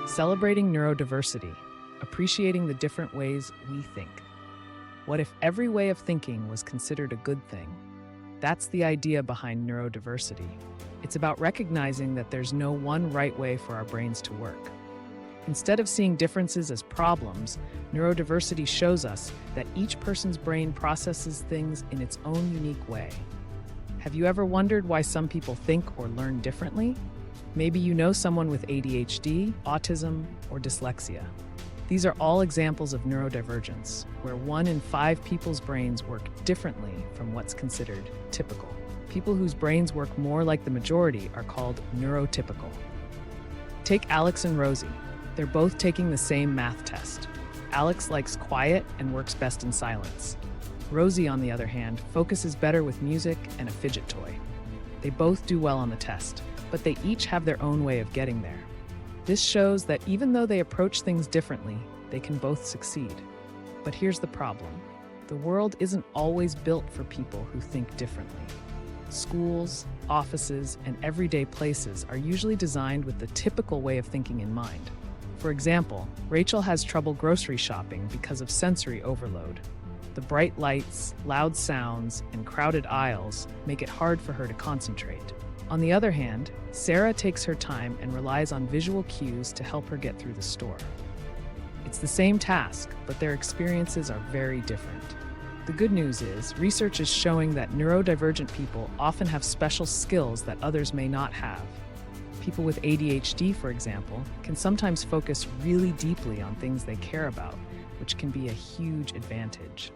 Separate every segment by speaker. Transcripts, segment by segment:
Speaker 1: Celebrating neurodiversity, appreciating the different ways we think. What if every way of thinking was considered a good thing? That's the idea behind neurodiversity. It's about recognizing that there's no one right way for our brains to work. Instead of seeing differences as problems, neurodiversity shows us that each person's brain processes things in its own unique way. Have you ever wondered why some people think or learn differently? Maybe you know someone with ADHD, autism, or dyslexia. These are all examples of neurodivergence, where 1 in 5 people's brains work differently from what's considered typical. People whose brains work more like the majority are called neurotypical. Take Alex and Rosie. They're both taking the same math test. Alex likes quiet and works best in silence. Rosie, on the other hand, focuses better with music and a fidget toy. They both do well on the test, but they each have their own way of getting there. This shows that even though they approach things differently, they can both succeed. But here's the problem. The world isn't always built for people who think differently. Schools, offices, and everyday places are usually designed with the typical way of thinking in mind. For example, Rachel has trouble grocery shopping because of sensory overload. The bright lights, loud sounds, and crowded aisles make it hard for her to concentrate. On the other hand, Sarah takes her time and relies on visual cues to help her get through the store. It's the same task, but their experiences are very different. The good news is, research is showing that neurodivergent people often have special skills that others may not have. People with ADHD, for example, can sometimes focus really deeply on things they care about, which can be a huge advantage.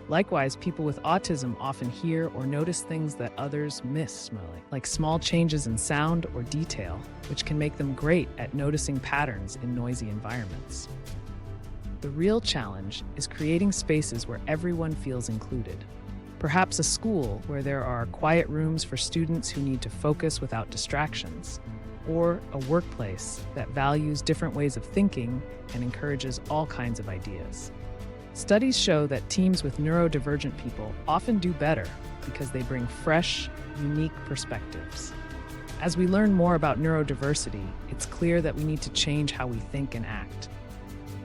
Speaker 1: Likewise, people with autism often hear or notice things that others miss, like small changes in sound or detail, which can make them great at noticing patterns in noisy environments. The real challenge is creating spaces where everyone feels included. Perhaps a school where there are quiet rooms for students who need to focus without distractions, or a workplace that values different ways of thinking and encourages all kinds of ideas. Studies show that teams with neurodivergent people often do better because they bring fresh, unique perspectives. As we learn more about neurodiversity, it's clear that we need to change how we think and act.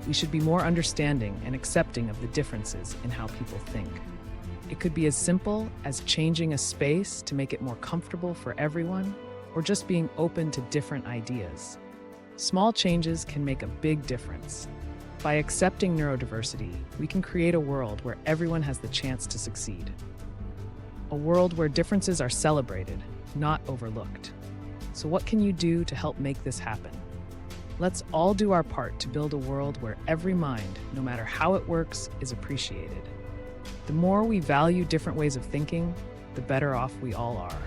Speaker 1: We should be more understanding and accepting of the differences in how people think. It could be as simple as changing a space to make it more comfortable for everyone, or just being open to different ideas. Small changes can make a big difference. By accepting neurodiversity, we can create a world where everyone has the chance to succeed. A world where differences are celebrated, not overlooked. So what can you do to help make this happen? Let's all do our part to build a world where every mind, no matter how it works, is appreciated. The more we value different ways of thinking, the better off we all are.